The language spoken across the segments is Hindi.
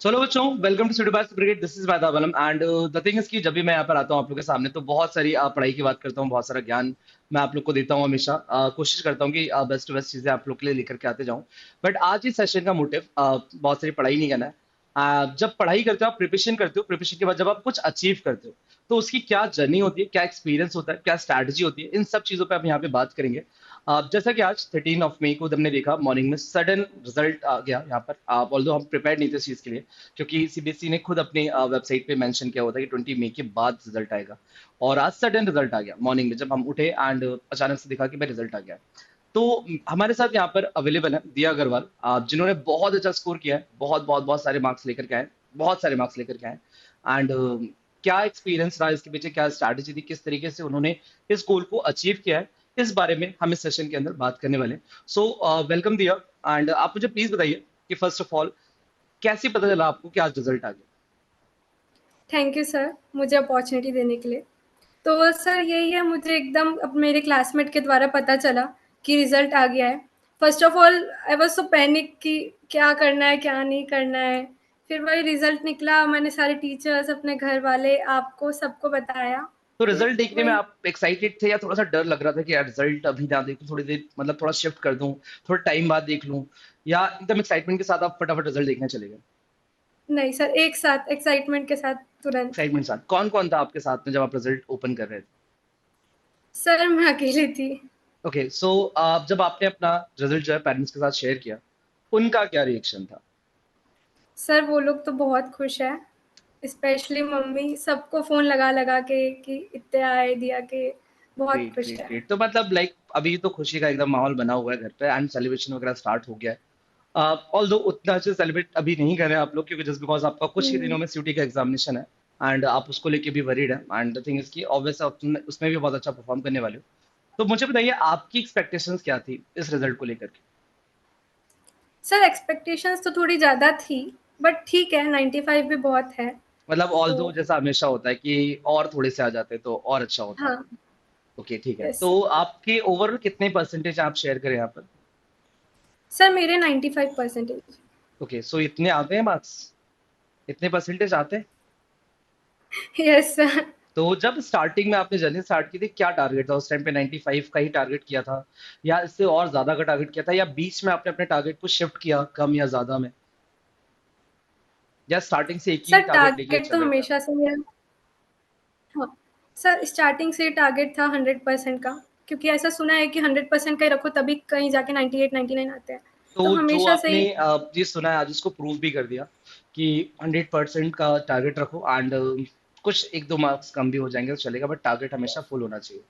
चलो बच्चों, welcome to study by brigade. This is वादावलम एंड द थिंग इज कि जब भी मैं यहाँ पर आता हूँ आप लोग के सामने तो बहुत सारी पढ़ाई की बात करता हूँ, बहुत सारा ज्ञान मैं आप लोग को देता हूँ हमेशा। कोशिश करता हूँ कि बेस्ट टू बेस्ट चीजें आप लोग के लिए लेकर के आते जाऊँ। बट आज इस सेशन का मोटिव बहुत सारी पढ़ाई नहीं करना है। जब पढ़ाई करते हो आप प्रिपरेशन करते हो, प्रिपरेशन के बाद जब आप कुछ अचीव करते हो तो उसकी क्या जर्नी होती है, क्या एक्सपीरियंस होता है, क्या स्ट्रैटेजी होती है, इन सब चीजों पे आप यहाँ पे बात करेंगे। जैसा कि आज 13 मई को हमने देखा मॉर्निंग में सडन रिजल्ट आ गया यहाँ पर। ऑल्दो हम प्रिपेयर नहीं थे इस चीज के लिए, क्योंकि सीबीएसई ने खुद अपनी वेबसाइट पे मेंशन किया होता है कि 20 मई के बाद रिजल्ट आएगा। और आज सडन रिजल्ट आ गया मॉर्निंग में जब हम उठे एंड अचानक से दिखा कि भाई रिजल्ट आ गया। तो हमारे साथ यहाँ पर अवेलेबल है दिया अग्रवाल, जिन्होंने बहुत अच्छा स्कोर किया है, बहुत बहुत बहुत सारे मार्क्स लेकर के आए, बहुत सारे मार्क्स लेकर के आए। एंड क्या एक्सपीरियंस रहा इसके पीछे, क्या स्ट्रैटेजी थी, किस तरीके से उन्होंने इस गोल को अचीव किया है, इस बारे में हम इस सेशन के अंदर बात करने वाले हैं। सो वेलकम दिया। एंड आप मुझे प्लीज बताइए कि फर्स्ट ऑफ ऑल कैसे पता चला आपको कि आज रिजल्ट आ गया। थैंक यू सर, मुझे अपॉर्चुनिटी देने के लिए। तो सर यही है, मुझे एकदम अब मेरे क्लासमेट के द्वारा पता चला कि रिज़ल्ट आ गया है। First of all I was so panic कि क्या करना है, क्या नहीं करना है। फिर वही रिज़ल्ट निकला, मैंने सारे टीचर्स, अपने घर वाले, आपको सबको बताया। तो फिर रिजल्ट देखने में वही आप एक्साइटेड थे या थोड़ा सा डर लग रहा था कि यार रिजल्ट अभी ना देखूं, थोड़ी देर मतलब थोड़ा शिफ्ट कर दूं, थोड़ा टाइम बाद देख लूं, या एकदम एक्साइटमेंट के साथ आप फटाफट रिजल्ट देखने चले गए। नहीं सर, एक साथ एक्साइटमेंट के साथ तुरंत। एक्साइटमेंट साथ कौन कौन था आपके साथ में जब आप रिजल्ट ओपन कर रहे थे? सर मैं अकेली थी। ओके, सो आप जब आपने अपना रिजल्ट जो है पेरेंट्स के साथ शेयर किया, उनका क्या रिएक्शन था? सर वो लोग तो बहुत खुश हैं, स्पेशली मम्मी, सबको फ़ोन लगा लगा के कि इतने आए दिया के, बहुत ग्रेट खुश ग्रेट है। ग्रेट। तो मतलब लाइक अभी तो खुशी का एकदम माहौल बना हुआ है घर पे एंड सेलिब्रेशन वगैरह स्टार्ट हो गया है। ऑल्दो उतना अच्छे सेलिब्रेट अभी नहीं कर रहे हैं आप लोग, क्योंकि जस्ट बिकॉज आपका कुछ ही दिनों में सीयूटी का एग्जामिनेशन है एंड आप उसको लेके भी वरीड है। एंड द थिंग इज कि ऑब्वियस उसमें भी बहुत अच्छा परफॉर्म करने वाले हो। तो मुझे बताइए आपकी एक्सपेक्टेशंस क्या थी इस रिजल्ट को लेकर के? सर एक्सपेक्टेशंस तो थोड़ी ज़्यादा थी, बट ठीक है, 95 भी बहुत है। मतलब तो ऑल्दो जैसा हमेशा होता है कि और थोड़े से आ जाते तो और अच्छा होता। हाँ। ओके ठीक है, यस तो आपके ओवरऑल कितने परसेंटेज आप शेयर करें यहाँ पर? सर, मेरे 95%। ओके, सो इतने आते हैं मार्क्स, इतने परसेंटेज आते हैं। Yes sir. तो जब स्टार्टिंग में आपने जर्नी स्टार्ट की थी क्या टारगेट था? उस टाइम पे 95 का ही टारगेट किया था, या इससे और ज्यादा का टारगेट किया था, या बीच में आपने अपने टारगेट को शिफ्ट किया कम या ज्यादा में, या स्टार्टिंग से एक ही सर टारगेट लेके टारगेट तो चल रहे थे आप? हमेशा से मेरा, हाँ, सर स्टार्टिंग से टारगेट था 100% का, क्योंकि ऐसा सुना है कि 100% का ही रखो तभी कहीं जाके 98 99 आते हैं। तो तो जो हमेशा से आपने ही। ये सुना है आज उसको प्रूव भी कर दिया कि 100% का टारगेट रखो एंड कुछ एक दो मार्क्स कम भी हो जाएंगे तो चलेगा, बट टारगेट हमेशा फुल होना चाहिए।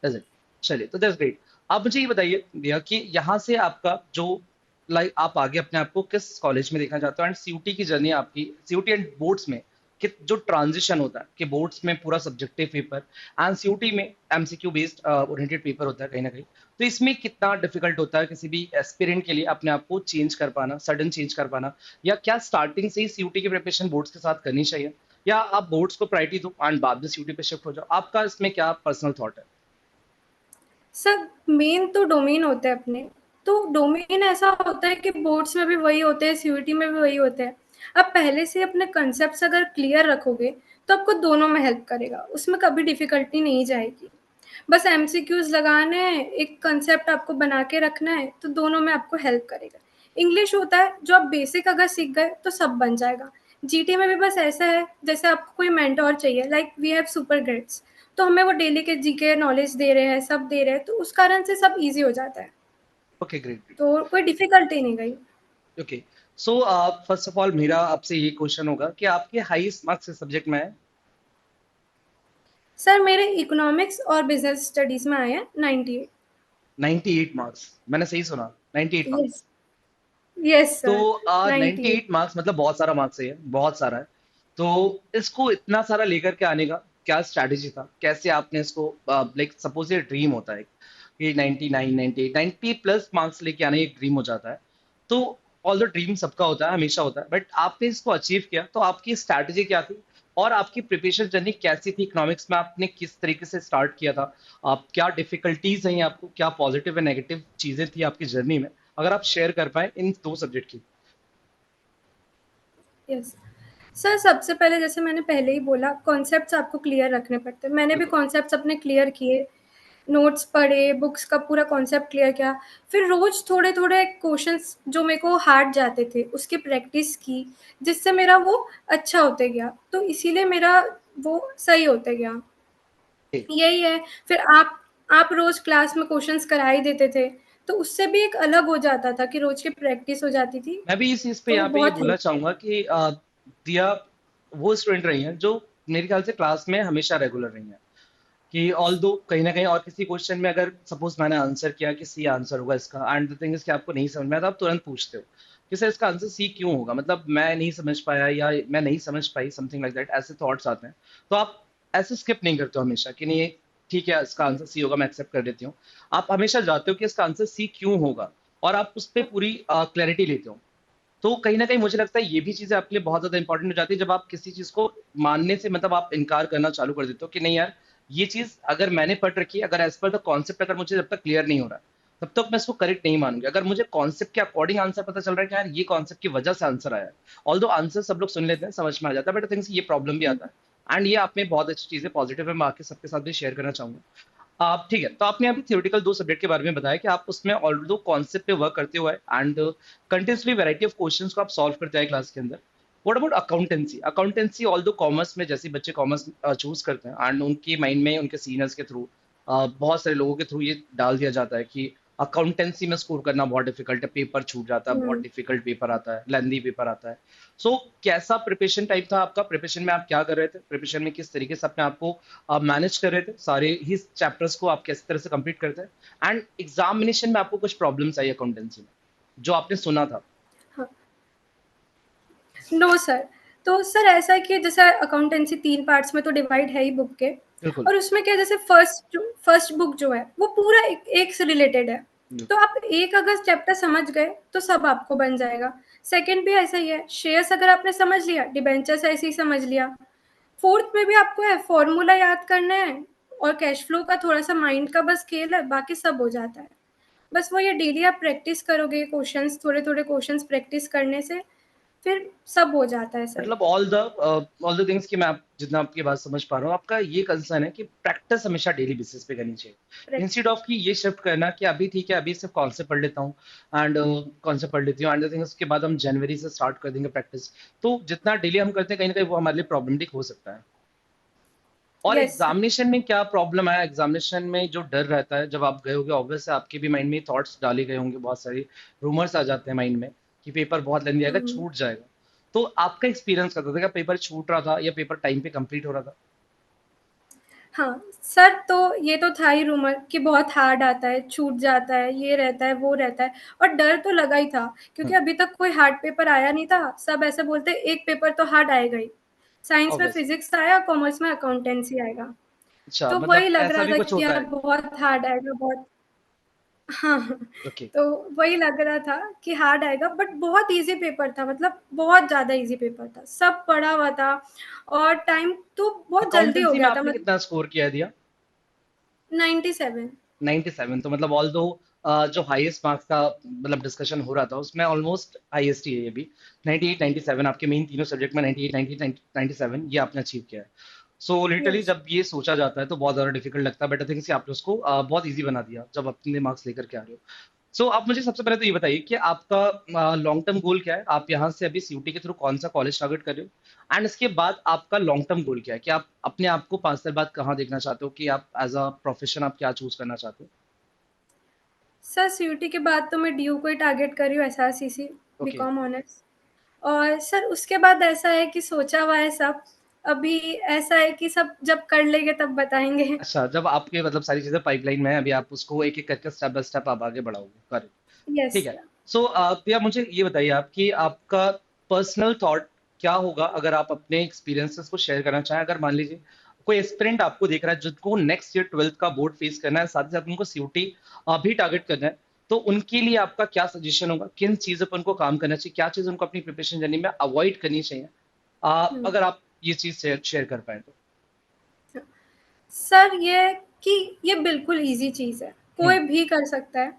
Is it? चलिए, तो दैट्स ग्रेट। आप मुझे ये बताइए भैया कि यहाँ से आपका जो लाइक आप आगे अपने आप को किस कॉलेज में देखना चाहते हो, एंड सीयूटी की जर्नी आपकी, सीयूटी एंड बोर्ड्स में कि जो ट्रांजिशन होता है कि बोर्ड्स में पूरा सब्जेक्टिव पेपर एंड सीयूटी में एमसीक्यू बेस्ड ओरिएंटेड पेपर होता है कहीं ना कहीं, तो इसमें कितना डिफिकल्ट होता है किसी भी एस्पिरेंट के लिए अपने आप को चेंज कर पाना, सडन चेंज कर पाना, या क्या स्टार्टिंग से ही सीयूटी की प्रिपरेशन बोर्ड्स के साथ करनी चाहिए, या आप बोर्ड्स को प्रायोरिटी दो एंड बाद में सीयूटी पे शिफ्ट हो जाओ? आपका इसमें क्या पर्सनल थॉट है? सर मेन तो डोमेन होते हैं अपने। तो डोमेन ऐसा होता है कि बोर्ड्स में भी वही होते हैं, सीयूटी में भी वही होते हैं। आप पहले से अपने कंसेप्ट अगर क्लियर रखोगे तो आपको दोनों में हेल्प करेगा, उसमें कभी डिफिकल्टी नहीं जाएगी। बस एमसीक्यूज लगाने हैं, एक कंसेप्ट आपको बना के रखना है, तो दोनों में आपको हेल्प करेगा। इंग्लिश होता है जो आप बेसिक अगर सीख गए तो सब बन जाएगा। जीटी में भी बस ऐसा है, जैसे आपको कोई मेंटोर चाहिए, like we have super grades, तो हमें वो डेली के जीके नॉलेज दे रहे हैं, सब दे रहे हैं, तो उस कारण से सब इजी हो जाता है। Okay great. तो कोई डिफिकल्टी नहीं गई। Okay, so first of all मेरा आपसे ये क्वेश्चन होगा कि आपके हाईएस्ट मार्क्स किस सब्जेक्ट में है? सर मेरे इकोनॉमिक्स और बिजनेस स्टडीज में आए हैं 98। 98 मार्क्स, मैंने सही सुना? 98 यस। मार्क्स। यस तो सर। 98। 98 मार्क्स मतलब बहुत सारा मार्क्स है, ये बहुत सारा है। तो इसको इतना सारा लेकर के आने का क्या स्ट्रैटेजी था, कैसे आपने इसको, लाइक सपोज ये ड्रीम होता है कि 99 98 90 प्लस मार्क्स लेके आना एक ड्रीम हो जाता है। तो ऑल द ड्रीम सबका होता है, हमेशा होता है, बट आपने इसको अचीव किया तो आपकी स्ट्रैटेजी क्या थी, और आपकी प्रिपरेशन जर्नी कैसी थी? इकोनॉमिक्स में आपने किस तरीके से स्टार्ट किया था, आप क्या डिफिकल्टीज हैं आपको, क्या पॉजिटिव एंड नेगेटिव चीजें थी आपकी जर्नी में, अगर आप शेयर कर पाए इन दो सब्जेक्ट की? यस। सर सबसे पहले जैसे मैंने पहले ही बोला कॉन्सेप्ट्स आपको क्लियर रखने पड़ते हैं। मैंने भी बिल्कुल। कॉन्सेप्ट्स अपने क्लियर किए, नोट्स पढ़े, बुक्स का पूरा कॉन्सेप्ट क्लियर किया। फिर रोज़ थोड़े-थोड़े क्वेश्चंस जो मेरे को हार्ड जाते थे, उसकी प्रैक्टिस की, जिससे मेरा वो अच्छा होते गया। तो इसीलिए मेरा वो सही होते गया। जी। यही है। फिर आप रोज़ क्लास में क्वेश्चंस करा ही देते थे, तो उससे भी एक अलग हो जाता था कि रोज़ की प्रैक्टिस हो जाती थी, मैं भी इस चीज पे तो वो यहाँ पे ये बहुत बोलना हेल्प। चाहूंगा कि दिया वो स्टूडेंट रही हैं जो मेरे ख्याल से क्लास में हमेशा रेगुलर रही हैं, कि ऑल दो कहीं ना कहीं और किसी क्वेश्चन में अगर सपोज मैंने आंसर किया कि सी आंसर होगा इसका, एंड द थिंग इज कि आपको नहीं समझ में आया तो आप तुरंत पूछते हो कि सर इसका आंसर सी क्यों होगा, मतलब मैं नहीं समझ पाया या मैं नहीं समझ पाई, समथिंग लाइक दैट, ऐसे थॉट्स आते हैं। तो आप ऐसे स्किप नहीं करते हो हमेशा कि नहीं ठीक है इसका आंसर सी होगा, मैं एक्सेप्ट कर देती हूँ। आप हमेशा जाते हो कि इसका आंसर सी क्यों होगा, और आप उस पर पूरी क्लैरिटी लेते हो। तो कहीं ना कहीं मुझे लगता है ये भी चीजें आपके लिए बहुत ज्यादा इंपॉर्टेंट हो जाती है जब आप किसी चीज को मानने से मतलब आप इनकार करना चालू कर देते हो कि नहीं यार, ये चीज अगर मैंने पढ़ रखी है, अगर एज पर द कॉन्सेप्ट अगर मुझे जब तक क्लियर नहीं हो रहा तब तक मैं इसको करेक्ट नहीं मानूंगी। अगर मुझे कॉन्सेप्ट के अकॉर्डिंग आंसर पता चल रहा है कि यार ये कॉन्सेप्ट की वजह से आंसर आया है, ऑल्दो आंसर सब लोग सुन लेते हैं, समझ में आ जाता है, बट थिंग्स ये प्रॉब्लम भी आता है। एंड ये आप में बहुत अच्छी चीज है, पॉजिटिव है, मैं आके सबके साथ भी शेयर करना चाहूंगा। आप ठीक है, तो आपने अभी थियोरेटिकल दो सब्जेक्ट के बारे में बताया कि आप उसमें ऑल्दो कॉन्सेप्ट पे वर्क करते हुए and continuously variety of questions को आप सॉल्व करते हैं क्लास के अंदर। What about accountancy? Accountancy although commerce में जैसे बच्चे कॉमर्स चूज करते हैं एंड उनके माइंड में उनके सीनियर्स के थ्रू बहुत सारे लोगों के थ्रू ये डाल दिया जाता है कि अकाउंटेंसी में स्कोर करना बहुत डिफिकल्ट है, पेपर छूट जाता है, बहुत हुँ। डिफिकल्ट पेपर आता है, लेंदी पेपर आता है। सो कैसा प्रिपरेशन टाइप था आपका? प्रिपरेशन में आप क्या कर रहे थे? प्रिपरेशन में किस तरीके से अपने आप को आप मैनेज कर रहे थे? सारे ही चैप्टर्स को आप किस तरह से कंप्लीट करते हैं? एंड एग्जामिनेशन में आपको कुछ प्रॉब्लम्स आई अकाउंटेंसी में जो आपने सुना था? हाँ, नो सर। तो सर ऐसा है कि जैसे अकाउंटेंसी 3 पार्ट्स में तो डिवाइड है ही बुक के, बिल्कुल। और उसमें क्या है जैसे फर्स्ट बुक जो है वो पूरा एक से रिलेटेड है। तो बिल्कुल। आप एक अगर चैप्टर समझ गए तो सब आपको बन जाएगा। सेकंड भी ऐसा ही है, शेयर्स अगर आपने समझ लिया, डिबेंचर्स ऐसे ही समझ लिया। फोर्थ में भी आपको है फॉर्मूला याद करना है, और कैश फ्लो का थोड़ा-सा माइंड का बस खेल है, बाकी सब हो जाता है। बस वो ये डेली आप प्रैक्टिस करोगे क्वेश्चंस, थोड़े-थोड़े क्वेश्चंस प्रैक्टिस करने से फिर सब हो जाता है सर। मतलब ऑल द थिंग्स कि मैं आप जितना आपकी बात समझ पा रहा हूँ, आपका ये कंसर्न है कि प्रैक्टिस हमेशा डेली बेसिस पे करनी चाहिए, इंस्टेड ऑफ कि ये शिफ्ट करना कि अभी ठीक है अभी सिर्फ कॉन्सेप्ट पढ़ लेता हूँ एंड कॉन्सेप्ट पढ़ लेती हूँ एंड थिंग उसके बाद हम जनवरी से स्टार्ट कर देंगे प्रैक्टिस। तो जितना डेली हम करते हैं कहीं ना कहीं वो हमारे लिए प्रॉब्लमेटिक हो सकता है। और यस सर। एग्जामिनेशन में क्या प्रॉब्लम आया? एग्जामिनेशन में जो डर रहता है जब आप गए होगे, ऑब्वियस है आपके भी माइंड में थॉट्स डाले गए होंगे, बहुत सारी रूमर्स आ जाते हैं माइंड में कि पेपर बहुत लेंदी आएगा, हुँ। छूट जाएगा। तो आपका एक्सपीरियंस कैसा था? क्या पेपर छूट रहा था या पेपर टाइम पे कंप्लीट हो रहा था? हाँ, सर तो ये तो था ही रूमर कि बहुत हार्ड आता है, छूट जाता है, ये रहता है, वो रहता है, और डर तो लगा ही था क्योंकि अभी तक कोई हार्ड पेपर आया नहीं था। सब ऐसे बोलते एक पेपर तो हार्ड आएगा ही। साइंस में ऑब्वियस। फिज़िक्स आया, कॉमर्स में अकाउंटेंसी आएगा। अच्छा, तो वही मतलब लग ऐसा रहा भी था कुछ कि होता यार है? बहुत हार्ड आएगा, बहुत। हाँ, हाँ। ओके। तो वही लग रहा था कि हार्ड आएगा, बट बहुत ईज़ी पेपर था, मतलब बहुत ज़्यादा ईज़ी पेपर था। सब पढ़ा हुआ था और टाइम तो बहुत जल्दी हो अकाउंटेंसी में गया था, आपने मतलब कितना स्कोर किया दिया? 97। 97। तो मतलब ऑल दो जो हाईएस्ट मार्क्स का मतलब डिस्कशन हो रहा था उसमें ऑलमोस्ट हाईएस्ट ही है ये भी। 98 97 आपके मेन तीनों सब्जेक्ट में 98 90 97 ये आपने अचीव किया है। So literally yes. जब ये सोचा जाता है तो बहुत ज्यादा डिफिकल्ट लगता है, बट आई थिंक आपने उसको बहुत इजी बना दिया जब अपने मार्क्स लेकर के आ रहे हो। सो आप मुझे सबसे पहले तो ये बताइए कि आपका लॉन्ग टर्म गोल क्या है? आप यहाँ से अभी सीयूटी के थ्रू कौन सा कॉलेज टारगेट कर रहे हो, एंड इसके बाद आपका लॉन्ग टर्म गोल क्या है? कि आप अपने आप को 5 साल बाद कहाँ देखना चाहते हो, कि आप एज अ प्रोफेशन आप क्या चूज करना चाहते हो? सर सीयूटी के बाद तो मैं डीयू को ही टारगेट कर रही हूँ, एसआरसीसी, ओके। B Com honours. और सर उसके बाद ऐसा है कि सोचा हुआ है सब, अभी ऐसा है कि सब जब कर लेंगे तब बताएँगे। अच्छा, जब आपके मतलब सारी चीजें पाइपलाइन में है, अभी आप उसको एक एक करके स्टेप बाय स्टेप आप आगे बढ़ाओगे, करेक्ट? यस ठीक है। सर। सो भैया मुझे ये बताइए आप कि आपका पर्सनल थॉट क्या होगा अगर आप अपने एक्सपीरियंसेस को शेयर करना चाहें? अगर मान लीजिए कोई एस्पिरेंट आपको देख रहा है जिनको नेक्स्ट ईयर 12th का बोर्ड फेस करना है, साथ ही साथ उनको सीयूटी भी टारगेट करना है, तो उनके लिए आपका क्या सजेशन होगा? किन चीजों पर उनको काम करना चाहिए? क्या चीज उनको अपनी प्रिपरेशन जर्नी में अवॉइड करनी चाहिए? हुँ। अगर आप ये चीज शेयर कर पाए तो। सर ये कि ये बिल्कुल ईज़ी चीज़ है, हम्म। कोई भी कर सकता है,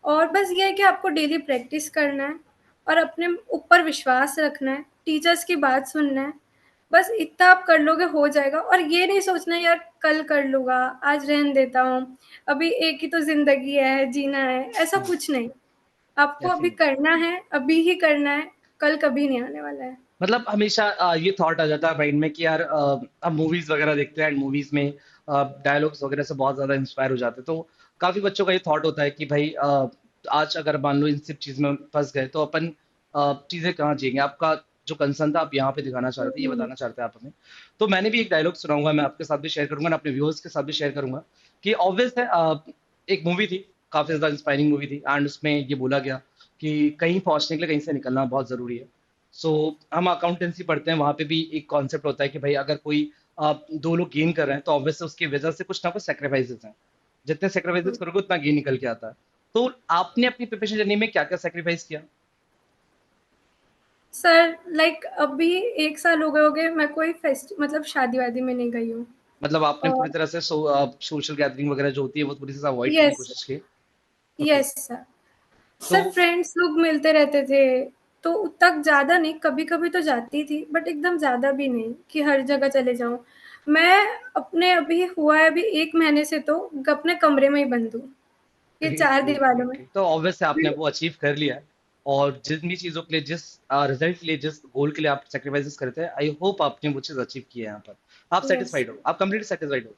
और बस ये है कि आपको डेली प्रैक्टिस करना है और अपने ऊपर विश्वास रखना है, टीचर्स की बात सुनना है, बस इतना आप कर लोगे हो जाएगा। और ये नहीं सोचना यार कल कर लूँगा, आज रहने देता हूँ, अभी एक ही तो ज़िंदगी है, जीना है, ऐसा कुछ नहीं। आपको अभी डेफिनेटली। करना है, अभी ही करना है, कल कभी नहीं आने वाला है। मतलब हमेशा ये थॉट आ जाता है माइंड में कि यार अब मूवीज वगैरह देखते हैं एंड मूवीज में डायलॉग्स वगैरह से बहुत ज्यादा इंस्पायर हो जाते हैं, तो काफी बच्चों का ये थॉट होता है कि भाई आज अगर मान लो इन सब चीज में फंस गए तो अपन चीजें कहाँ जिएंगे। आपका जो कंसर्न था आप यहाँ पे दिखाना चाह रहे थे, ये हुँ, बताना चाहते हैं आप हमें। तो मैंने भी एक डायलॉग सुनाऊंगा, मैं आपके साथ भी शेयर करूंगा और अपने व्यूअर्स के साथ भी शेयर करूंगा कि ऑब्वियस है एक मूवी थी, काफी ज्यादा इंस्पायरिंग मूवी थी एंड उसमें ये बोला गया कि कहीं पहुंचने के लिए कहीं से निकलना बहुत जरूरी है। सो हम अकाउंटेंसी पढ़ते हैं, वहां पे भी एक कॉन्सेप्ट होता है कि भाई अगर कोई दो लोग गेन कर रहे हैं तो ऑब्वियसली उसकी वजह से कुछ ना कुछ सेक्रीफाइसेस हैं। जितने सेक्रीफाइसेस हुँ। करोगे उतना गेन निकल के आता है। तो आपने अपनी प्रिपरेशन जर्नी में क्या क्या सेक्रीफाइस किया? सर लाइक अभी 1 साल हो गए होंगे मैं कोई मतलब शादी-वादी में नहीं गई हूँ। मतलब आपने पूरी और तरह से सोशल गैदरिंग वगैरह जो होती है वो पूरी तरह से अवॉइड करने की यस, कोशिश की? ओके। Yes sir. तो सर फ्रेंड्स लोग मिलते रहते थे, तो तक ज़्यादा नहीं, कभी-कभी तो जाती थी, बट एकदम ज़्यादा भी नहीं कि हर जगह चले जाऊँ। मैं अपने अभी हुआ है अभी 1 महीने से तो अपने कमरे में ही बंद हूँ, ये ग्रेट 4 ग्रेट दीवारों ग्रेट में। ग्रेट, तो ऑब्वियस है आपने फिर वो अचीव कर लिया है। और जिन भी चीजों के लिए, जिस रिजल्ट के लिए, जिस गोल के लिए आप सेक्रीफाइसेस करते हैं, आई होप आपने वो चीज अचीव की है यहाँ पर। आप यस, सेटिस्फाइड हो, आप कंप्लीटली सेटिस्फाइड हो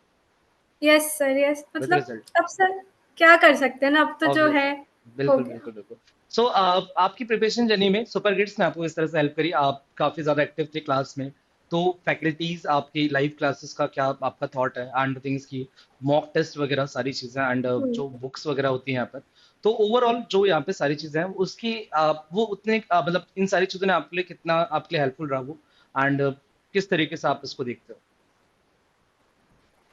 यस सर, यस विद मतलब रिजल्ट? अब सर क्या कर सकते हैं ना, अब तो जो ऑब्वियस है, है। हो बिल्कुल गया। बिल्कुल बिल्कुल। सो आपकी प्रिपरेशन जर्नी में सुपर किड्स ने आपको इस तरह से हेल्प करी, आप काफी ज्यादा एक्टिव थे क्लास में। तो फैकल्टीज आपकी लाइव क्लासेस का क्या आपका थॉट है एंड थिंग्स की मॉक टेस्ट वगैरह सारी चीजें एंड हुँ। जो बुक्स वगैरह होती हैं यहाँ पर, तो ओवरऑल जो यहाँ पे सारी चीजें हैं उसकी वो उतने मतलब इन सारी चीजों ने आपके लिए कितना आपके लिए हेल्पफुल रहा वो एंड किस तरीके से आप इसको देखते हो?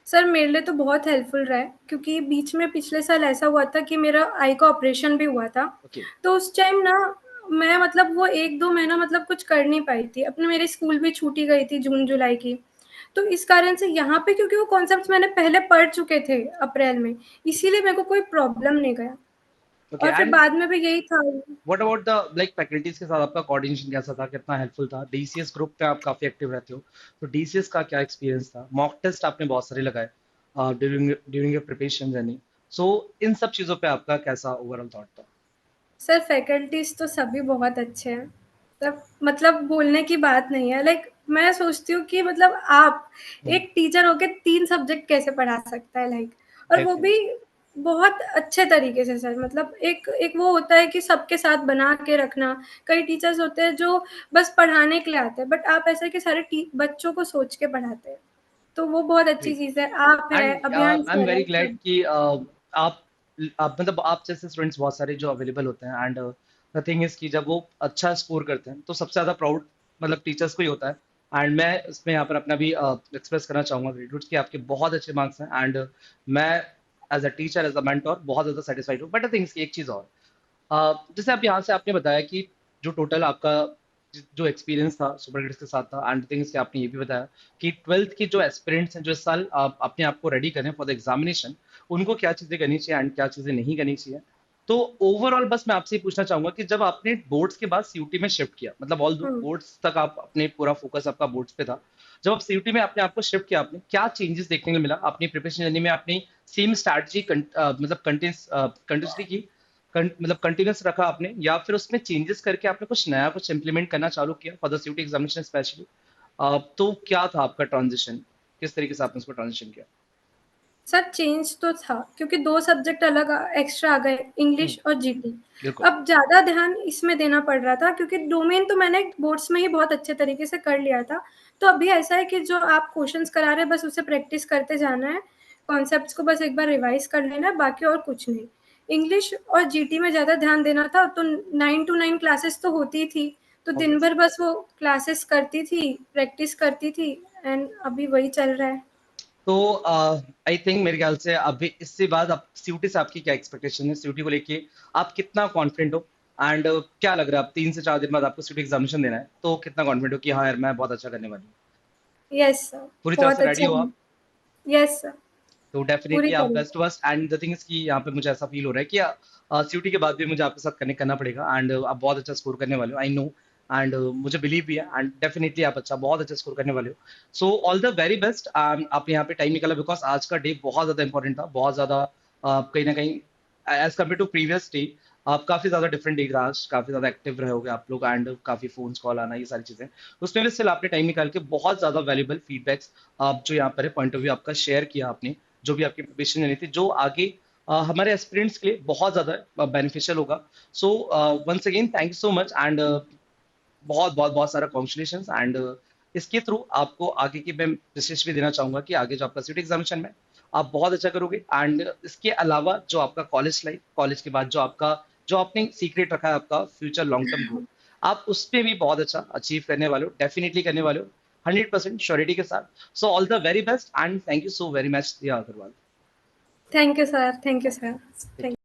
सर मेरे लिए तो बहुत हेल्पफुल रहा है क्योंकि बीच में पिछले साल ऐसा हुआ था कि मेरा आई का ऑपरेशन भी हुआ था। ओके। तो उस टाइम ना मैं मतलब वो 1-2 महीना मतलब कुछ कर नहीं पाई थी। अपने मेरे स्कूल भी छूटी गई थी जून-जुलाई की। तो इस कारण से यहाँ पे क्योंकि वो कॉन्सेप्ट्स मैंने पहले पढ़ चुके थे अप्रैल में, इसीलिए मेरे को कोई प्रॉब्लम नहीं गया। ओके और फिर एंड बाद में भी यही था। What about the like faculties के साथ आपका कोऑर्डिनेशन कैसा था, कितना हेल्पफुल था? डीसीएस ग्रुप पे आप काफी एक्टिव रहते हो, तो डीसीएस का क्या एक्सपीरियंस था? मॉक टेस्ट आपने बहुत सारे लगाए during during your preparation journey, so इन सब चीजों पे आपका कैसा ओवरऑल थॉट था? सर फैकल्टीज़ तो सभी बहुत अच्छे हैं। तब मतलब बोलने की बात नहीं है। लाइक मैं सोचती हूँ कि मतलब आप एक टीचर होके 3 सब्जेक्ट कैसे पढ़ा सकता है लाइक, और वो भी डेफिनेटली। बहुत अच्छे तरीके से सर। मतलब एक एक वो होता है कि सबके साथ बना के रखना। कई टीचर्स होते हैं जो बस पढ़ाने के लिए आते हैं, बट आप ऐसा है कि सारे टी बच्चों को सोच के पढ़ाते हैं। तो वो बहुत अच्छी चीज़ है। आप है, एंड अभियान आई एम सर वेरी है, ग्लैड सब। कि आप मतलब आप जैसे स्टूडेंट्स बहुत सारे जो अवेलेबल होते हैं एंड द थिंग इज कि जब वो अच्छा स्कोर करते हैं तो सबसे ज्यादा प्राउड मतलब टीचर्स को ही होता है। एंड मैं इसमें यहाँ पर अपना भी एक्सप्रेस करना चाहूंगा ग्रेटिट्यूड कि आपके बहुत अच्छे मार्क्स हैं एंड मैं as a teacher as a mentor बहुत ज्यादा सेटिस्फाइड हूँ। बट द थिंग्स की एक चीज और, जैसे आप यहाँ से आपने बताया कि जो टोटल आपका जो एक्सपीरियंस था सुपर किड्स के साथ था एंड थिंग्स कि आपने ये भी बताया कि ट्वेल्थ के जो एस्पिरेंट्स हैं जो इस साल आप अपने आप को रेडी करें फॉर द एग्जामिनेशन, उनको क्या चीजें करनी चाहिए एंड क्या चीजें नहीं करनी चाहिए। तो ओवरऑल बस मैं आपसे ये पूछना चाहूंगा कि जब आपने बोर्ड्स के बाद सीयूटी में शिफ्ट किया, मतलब ऑल हुँ। बोर्ड्स तक आप अपने पूरा फोकस आपका बोर्ड्स पे था, जब आप सीयूटी में अपने आप को शिफ्ट किया आपने क्या चेंजेस देखने को मिला अपनी प्रिपरेशन जर्नी में? आपने सेम स्ट्रैटेजी मतलब कंटिन्यूसली की, मतलब कंटिन्यूस रखा आपने, या फिर उसमें चेंजेस करके आपने कुछ नया कुछ इंप्लीमेंट करना चालू किया for the CUET examination specially? तो क्या था आपका ट्रांजिशन, किस तरीके से आपने उसको ट्रांजिशन किया? सर चेंज तो था क्योंकि 2 सब्जेक्ट अलग एक्स्ट्रा आ गए, इंग्लिश और जीटी। बिल्कुल। अब ज़्यादा ध्यान इसमें देना पड़ रहा था क्योंकि डोमेन तो मैंने बोर्ड्स में ही बहुत अच्छे तरीके से कर लिया था। तो अभी ऐसा है कि जो आप क्वेश्चंस करा रहे हैं बस उसे प्रैक्टिस करते जाना है, कॉन्सेप्ट्स को बस एक बार रिवाइज़ कर लेना है, बाकी और कुछ नहीं। इंग्लिश और जीटी में ज़्यादा ध्यान देना था, तो 9 टू 9 क्लासेस तो होती थी, तो दिन ऑब्वियस। भर बस वो क्लासेस करती थी, प्रैक्टिस करती थी एंड अभी वही चल रहा है। तो आई थिंक मेरे ख्याल से अभी इससे बाद अब सीयूटी से आपकी क्या एक्सपेक्टेशन है, सीयूटी को लेके आप कितना कॉन्फिडेंट हो एंड क्या लग रहा है आप 3 से 4 दिन बाद आपको सीयूटी एग्जामिनेशन देना है तो कितना कॉन्फिडेंट हो कि हाँ यार मैं बहुत अच्छा करने वाली हूँ? यस सर, पूरी तरह बहुत से रेडी अच्छा। हो आप? यस सर, तो पूरी डेफिनेटली आप तरह। Best first and the thing is कि यहाँ पे मुझे ऐसा फील हो रहा है कि सीयूटी के बाद भी मुझे आपके साथ कनेक्ट करना पड़ेगा एंड आप बहुत अच्छा स्कोर करने वाले हो, आई नो। एंड मुझे बिलीव भी है एंड डेफिनेटली आप बहुत अच्छा स्कोर करने वाले हो। सो ऑल द वेरी बेस्ट। आप यहाँ पे टाइम निकाला बिकॉज आज का डे बहुत ज्यादा इंपॉर्टेंट था, बहुत ज्यादा कहीं ना कहीं as compare to previous day आप काफी ज्यादा डिफरेंट डे आज, काफी ज्यादा एक्टिव रहे होगे आप लोग एंड काफी फोन कॉल आना, ये सारी चीजें उसमें भी स्टिल आपने टाइम निकाल के बहुत ज्यादा वैल्यूबल फीडबैक्स आप जो यहाँ पर पॉइंट ऑफ व्यू आपका शेयर किया आपने, जो भी आपकी प्रिपरेशन लेनी थी, जो आगे हमारे एस्पिरेंट्स के लिए बहुत ज्यादा बेनिफिशियल होगा। So once again thank you so much and बहुत बहुत बहुत सारा कॉन्ग्रेचुलेशन एंड इसके थ्रू आपको आगे की मैं विशेष भी देना चाहूंगा कि आगे जो आपका सीट एग्जामिनेशन में आप बहुत अच्छा करोगे एंड इसके अलावा जो आपका कॉलेज लाइफ, कॉलेज के बाद जो आपका जो आपने सीक्रेट रखा है आपका फ्यूचर लॉन्ग टर्म गोल, आप उस पे भी बहुत अच्छा अचीव करने वाले हो, डेफिनेटली करने वाले हो 100% श्योरिटी के साथ। So all the very best and thank you so very much Diya Agarwal. Thank you sir, thank you sir, thank